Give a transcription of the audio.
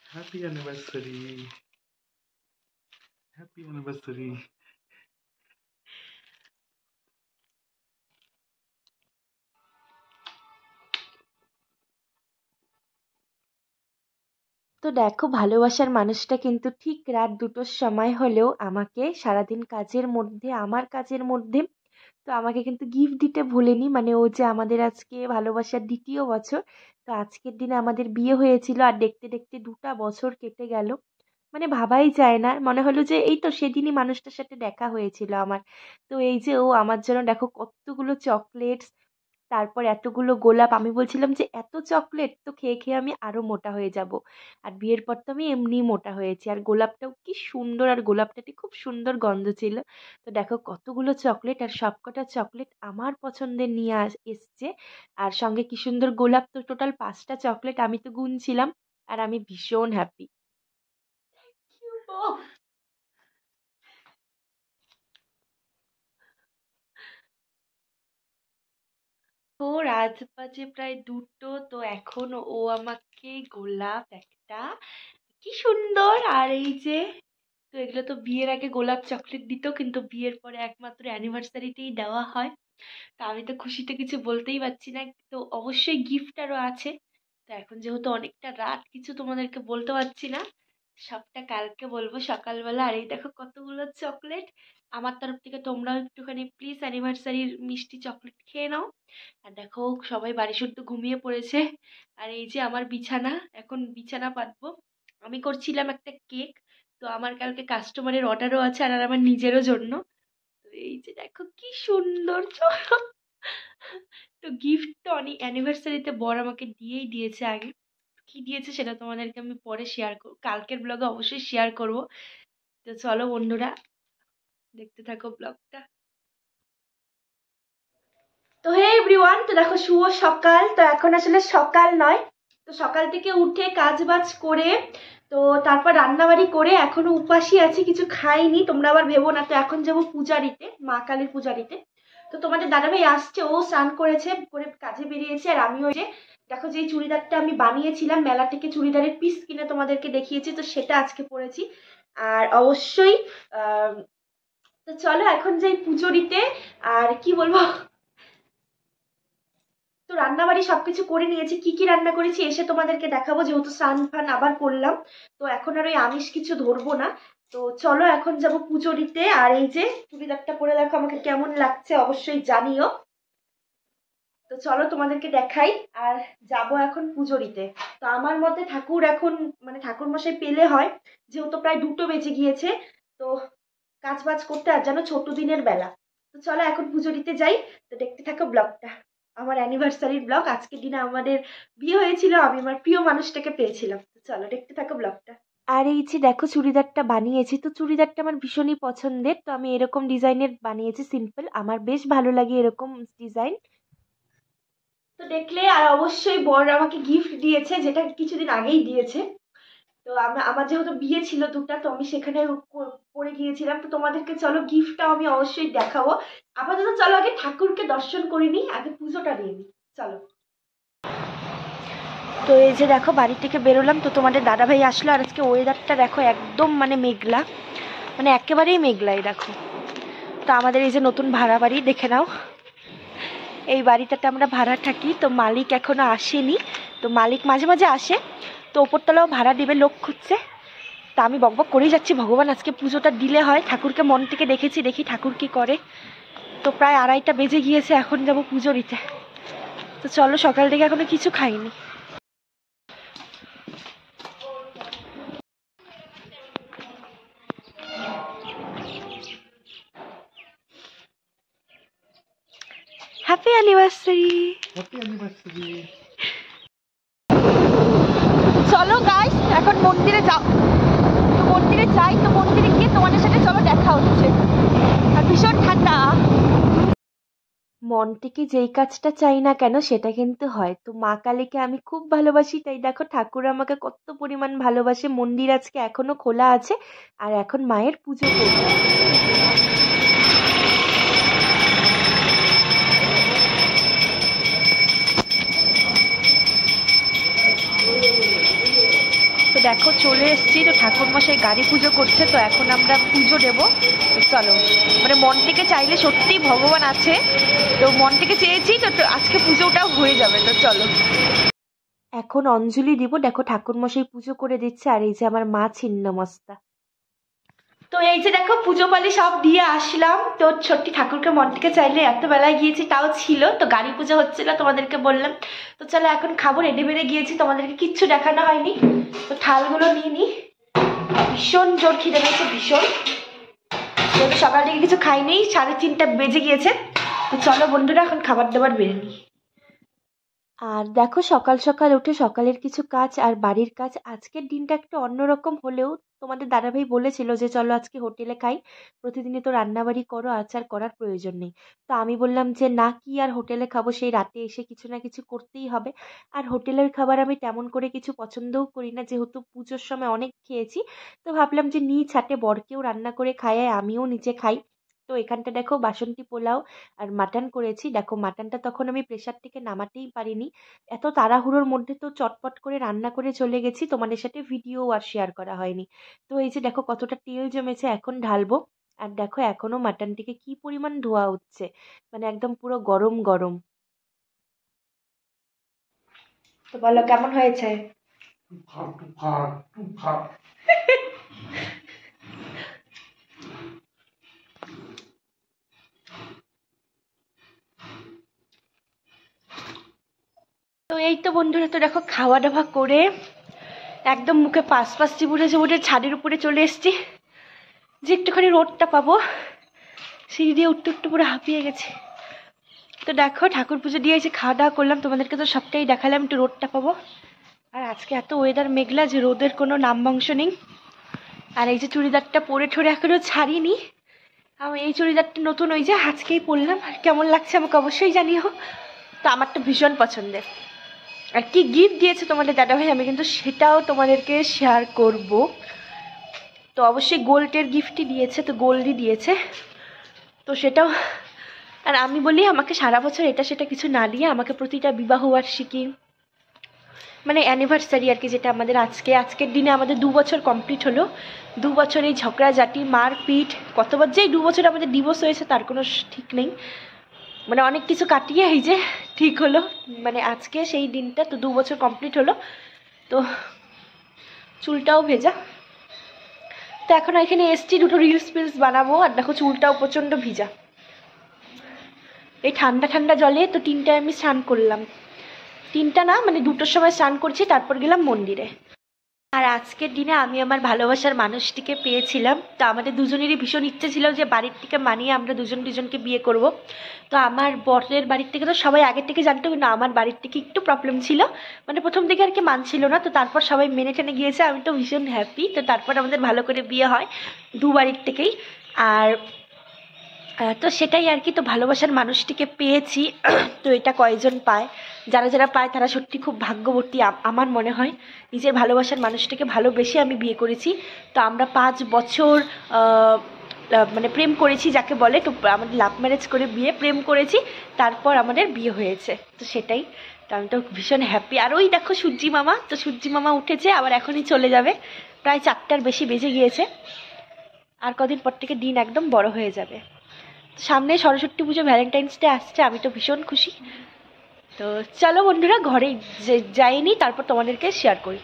Happy anniversary. Happy anniversary. তো দেখো ভালোবাসার মানুষটা কিন্তু ঠিক রাত 2টোর সময় হলেও আমাকে সারাদিন আমার কাজের মধ্যে তো আমাকে কিন্তু গিফট দিতে ভোলেনি। মানে ও যে আমাদের আজকে ভালোবাসার 2য় বছর। তো আজকের দিনে আমাদের বিয়ে হয়েছিল আর দেখতে দেখতে 2টা বছর কেটে গেল। মানে ভাবাই যায় না। মনে হলো যে এই তো সেদিনই মানুষটার সাথে দেখা হয়েছিল আমার। তো এই যে ও আমার জন্য দেখো কতগুলো চকলেটস, তারপর এতগুলো গোলাপ। আমি বলছিলাম যে এত চকলেট তো খেয়ে খেয়ে আমি আরো মোটা হয়ে যাব। আর বিয়ের পর তো আমি এমনিই মোটা হয়েছি। আর গোলাপটাও কি সুন্দর, আর গোলাপটাতে খুব সুন্দর গন্ধ ছিল। তো দেখো কতগুলো চকলেট, আর সবকটা চকলেট আমার পছন্দের নিয়ে এসছে। আর সঙ্গে কি সুন্দর গোলাপ। তো টোটাল 5টা চকলেট আমি তো গুনছিলাম। আর আমি ভীষণ হ্যাপি। তো রাত বাজে প্রায় 2টো। তো এখন ও আমাকে গোলাপ একটা, কি সুন্দর। আর এই যে, তো এগুলো তো বিয়ের আগে গোলাপ চকলেট দিত, কিন্তু বিয়ের পরে একমাত্র অ্যানিভার্সারিতেই দেওয়া হয়। তা আমি তো খুশিতে কিছু বলতেই পারছি না। তো অবশ্যই গিফট আরও আছে। তো এখন যেহেতু অনেকটা রাত, কিছু তোমাদেরকে বলতে পারছি না। সবটা কালকে বলবো সকালবেলা। আর এই দেখো কতগুলো চকলেট। আমার তরফ থেকে তোমরাও একটুখানি প্লিজ অ্যানিভার্সারির মিষ্টি চকলেট খেয়ে নাও। আর দেখো সবাই বাড়ি শুদ্ধ ঘুমিয়ে পড়েছে। আর এই যে আমার বিছানা, এখন বিছানা পাতবো। আমি করছিলাম একটা কেক। তো আমার কালকে কাস্টমারের অর্ডারও আছে, আর আমার নিজেরও জন্য। তো এই যে দেখো কি সুন্দর তো গিফট তো অনেক অ্যানিভার্সারিতে বর আমাকে দিয়েই দিয়েছে আগে। কি দিয়েছে সেটা তোমাদেরকে আমি পরে শেয়ার করব, কালকের ব্লগে অবশ্যই শেয়ার করব। তো চলো বন্ধুরা, দেখতে থাকো ব্লগটা। তো হে এভরিওয়ান, তো দেখো শুভ সকাল। তো এখন আসলে সকাল নয়। তো সকাল থেকে উঠে কাজ বাজ করে, তো তারপর রান্নাবাড়ি করে এখনো উপাসই আছি, কিছু খাইনি। তোমরা আবার ভেবো না। তো এখন যাবো পূজারিতে, মা কালীর পূজারিতে। তো তোমাদের দাদাভাই আসছে, ও স্নান করেছে, করে কাজে বেরিয়েছে। আর আমি ওই যে দেখো যেই চুড়িদারটা আমি বানিয়েছিলাম মেলা থেকে, চুড়িদারের পিস কিনে তোমাদেরকে দেখিয়েছি, তো সেটা আজকে পরেছি। আর অবশ্যই তো চলো এখন যাই পুজোরিতে। আর কি বলবো, তো রান্নাবাড়ি সবকিছু করে নিয়েছি। কি কি রান্না করেছি এসে তোমাদেরকে দেখাবো, যেহেতু স্নান ফান আবার করলাম। তো এখন আর ওই আমিষ কিছু ধরবো না। তো চলো এখন যাব পুজো দিতে। আর এই যে চুড়িদারটা পরে দেখো আমাকে কেমন লাগছে অবশ্যই জানিও। তো চলো তোমাদেরকে দেখাই। আর যাব এখন পুজো দিতে। তো আমার মতে ঠাকুর এখন, মানে ঠাকুর মশাই পেলে হয়, যেহেতু প্রায় 2টো বেজে গিয়েছে। তো কাজ বাজ করতে আর যেন ছোট দিনের বেলা। তো চলো এখন পুজো দিতে যাই। তো দেখতে থাকো ব্লগটা, আমার অ্যানিভার্সারির ব্লগ। আজকের দিনে আমাদের বিয়ে হয়েছিল, আমি আমার প্রিয় মানুষটাকে পেয়েছিলাম। তো চলো দেখতে থাকো ব্লগটা। আর এই যে দেখো চুড়িদারটা বানিয়েছি। তো চুড়িদারটা আমার ভীষণই পছন্দের। তো আমি এরকম ডিজাইনের বানিয়েছি, সিম্পল। আমার বেশ ভালো লাগে এরকম ডিজাইন। তো দেখলে, আর অবশ্যই বর আমাকে গিফট দিয়েছে, যেটা কিছুদিন আগেই দিয়েছে। তো আমার যেহেতু বিয়ে ছিল 2টা, তো আমি সেখানে পরে গিয়েছিলাম। তো তোমাদেরকে চলো গিফটটাও আমি অবশ্যই দেখাবো। আপাতত চলো আগে ঠাকুরকে দর্শন করে নিই, আগে পুজোটা দিয়ে নিই। চলো। তো এই যে দেখো বাড়ি থেকে বেরোলাম। তো তোমাদের দাদাভাই আসলো। আর আজকে ওয়েদারটা দেখো একদম মানে মেঘলা, মানে একেবারেই মেঘলাই দেখো। তো আমাদের এই যে নতুন ভাড়া বাড়ি দেখে নাও। এই বাড়িটাতে আমরা ভাড়া থাকি। তো মালিক এখনো আসেনি। তো মালিক মাঝে মাঝে আসে। তো ওপরতলাও ভাড়া দিবে, লোক খুঁজছে। তা আমি বকবক করেই যাচ্ছি, ভগবান আজকে পুজোটা দিলে হয়। ঠাকুরকে মন থেকে দেখেছি, দেখি ঠাকুর কি করে। তো প্রায় 2:30টা বেজে গিয়েছে, এখন যাবো পুজো দিতে। তো চলো, সকাল থেকে এখনো কিছু খাইনি। Happy anniversary. Happy anniversary. চলো গাইস এখন মন্দিরে যাও। তো মন্দিরে যাই। তো মন্দিরে গিয়ে তোমাদের সাথে চলো দেখা হচ্ছে। আর ভীষণ ঠান্ডা। মন থেকে যেই কাজটা চাই না কেন সেটা কিন্তু হয়। তো মা কালীকে আমি খুব ভালোবাসি, তাই দেখো ঠাকুর আমাকে কত পরিমাণ ভালোবাসে। মন্দির আজকে এখনো খোলা আছে। আর এখন মায়ের পুজো করবো। তো দেখো চলে এসেছি, তো ঠাকুরমশাই গাড়ি পুজো করছে, তো এখন আমরা পুজো দেবো। তো চলো, মানে মন থেকে চাইলে সত্যিই ভগবান আছে, তো মন থেকে চেয়েছি তো আজকে পুজোটাও হয়ে যাবে। তো চলো এখন অঞ্জলি দিব। দেখো ঠাকুরমশাই পুজো করে দিচ্ছে, আর এই যে আমার মা ছিন্নমস্তা। তো এই যে দেখো পুজো পালি সব দিয়ে আসলাম। তো ছোট্টি ঠাকুরকে মন থেকে চাইলে এত বেলায় গিয়েছি, তাও ছিল, তো গাড়ি পুজো হচ্ছিল তোমাদেরকে বললাম। তো চলো এখন খাবো, রেডি বেড়ে গিয়েছি, তোমাদেরকে কিচ্ছু দেখানো হয়নি। তো থালগুলো নিয়ে নি, ভীষণ জোর খিদে পেয়েছে, ভীষণ। যেহেতু সকাল থেকে কিছু খাইনি, 3:30 বেজে গিয়েছে। তো চলো বন্ধুরা এখন খাবার দাবার বেড়ে নিই। আর দেখো সকাল সকাল উঠে সকালের কিছু কাজ আর বাড়ির কাজ। আজকের দিনটা একটু অন্যরকম হলেও তোমাদের দাদাভাই বলেছিল যে চলো আজকে হোটেলে খাই, প্রতিদিনই তো রান্নাবাড়ি করো, আজ আর করার প্রয়োজন নেই। তো আমি বললাম যে না, কি আর হোটেলে খাবো, সেই রাতে এসে কিছু না কিছু করতেই হবে। আর হোটেলের খাবার আমি তেমন করে কিছু পছন্দও করি না, যেহেতু পুজোর সময় অনেক খেয়েছি। তো ভাবলাম যে নিজ হাতে বরকেও রান্না করে খাই, আমিও নিচে খাই। তো এখানটা দেখো বাসন্তী পোলাও আর মাটন করেছি। দেখো মাটনটা তখন আমি প্রেসার থেকে নামাতেই পারিনি, এত তাড়াহুড়োর মধ্যে তো চটপট করে রান্না করে চলে গেছি, তোমাদের সাথে ভিডিও আর শেয়ার করা হয়নি। তো এই যে দেখো কতটা তেল জমেছে, এখন ঢালবো। আর দেখো এখনো মাটনটিকে কি পরিমাণ ধোয়া হচ্ছে, মানে একদম পুরো গরম গরম। তো বলো কেমন হয়েছে? তো এই তো বন্ধুরা, তো দেখো খাওয়া দাওয়া করে একদম মুখে পাশ পাশ চিবুটে চিবুটে ছাদের উপরে চলে এসেছি, যে একটুখানি রোদটা পাবো। সিঁড়ি দিয়ে উঠতে উঠতে পুরো হাঁপিয়ে গেছে। তো দেখো ঠাকুর পুজো দিয়ে এসে খাওয়া দাওয়া করলাম, তোমাদেরকে তো সবটাই দেখালাম, একটু রোদটা পাবো। আর আজকে এত ওয়েদার মেঘলা যে রোদের কোনো নামবংশ নেই। আর এই যে চুড়িদারটা পরে ঠরে এখনো ছাড়িনি, আমি এই চুড়িদারটা নতুন, ওই যে আজকেই পরলাম। আর কেমন লাগছে আমাকে অবশ্যই জানিও। তো আমারটা ভীষণ পছন্দের। আর কি গিফট দিয়েছে তোমাদের দাদাভাই, আমি কিন্তু সেটাও তোমাদেরকে শেয়ার করব। তো অবশ্যই গোল্ডের গিফটই দিয়েছে, তো গোল্ডই দিয়েছে, তো সেটাও। আর আমি বলি আমাকে সারা বছর এটা সেটা কিছু না দিয়ে আমাকে প্রতিটা বিবাহবার্ষিকী, মানে অ্যানিভার্সারি আর কি, যেটা আমাদের আজকের দিনে আমাদের 2 বছর কমপ্লিট হলো। 2 বছর এই ঝগড়াঝাটি মারপিট, কতবার যে এই 2 বছর আমাদের ডিভোর্স হয়েছে তার কোনো ঠিক নেই, মানে অনেক কিছু কাটিয়ে এই যে ঠিক হলো, মানে আজকে সেই দিনটা। তো 2 বছর কমপ্লিট হলো। তো চুলটাও ভেজা। তো এখন এখানে এসছি দুটো রিলস ফিলস বানাবো, আর দেখো চুলটাও প্রচণ্ড ভিজা। এই ঠান্ডা ঠান্ডা জলে তো 3টায় আমি স্নান করলাম, 3টা না মানে 2টোর সময় স্নান করছি, তারপর গেলাম মন্দিরে। আর আজকের দিনে আমি আমার ভালোবাসার মানুষটিকে পেয়েছিলাম। তো আমাদের দুজনেরই ভীষণ ইচ্ছে ছিল যে বাড়ির থেকে মানিয়ে আমরা দুজনকে বিয়ে করব। তো আমার বরের বাড়ির থেকে তো সবাই আগের থেকে জানতো, কিন্তু আমার বাড়ির থেকে একটু প্রবলেম ছিল, মানে প্রথম থেকে আর কি মানছিল না। তো তারপর সবাই মেনে টেনে গিয়েছে, আমি তো ভীষণ হ্যাপি। তো তারপর আমাদের ভালো করে বিয়ে হয় 2 বাড়ির থেকেই। আর তো সেটাই আর কি, তো ভালোবাসার মানুষটিকে পেয়েছি। তো এটা কয়জন পায়, যারা যারা পায় তারা সত্যি খুব ভাগ্যবতী আমার মনে হয়। নিজের ভালোবাসার মানুষটাকে ভালোবেসে আমি বিয়ে করেছি। তো আমরা 5 বছর মানে প্রেম করেছি যাকে বলে। তো আমাদের লাভ ম্যারেজ করে বিয়ে, প্রেম করেছি, তারপর আমাদের বিয়ে হয়েছে। তো সেটাই, তো আমি তো ভীষণ হ্যাপি। আর ওই দেখো সূর্যি মামা, তো সূর্যি মামা উঠেছে, আবার এখনই চলে যাবে, প্রায় 4টার বেশি বেজে গিয়েছে। আর কদিন পর থেকে দিন একদম বড় হয়ে যাবে। সামনে সরস্বতী পুজো, ভ্যালেন্টাইন্স ডে আসছে, আমি তো ভীষণ খুশি। তো চলো বন্ধুরা ঘরে যাইনি, তারপর তোমাদেরকে শেয়ার করি।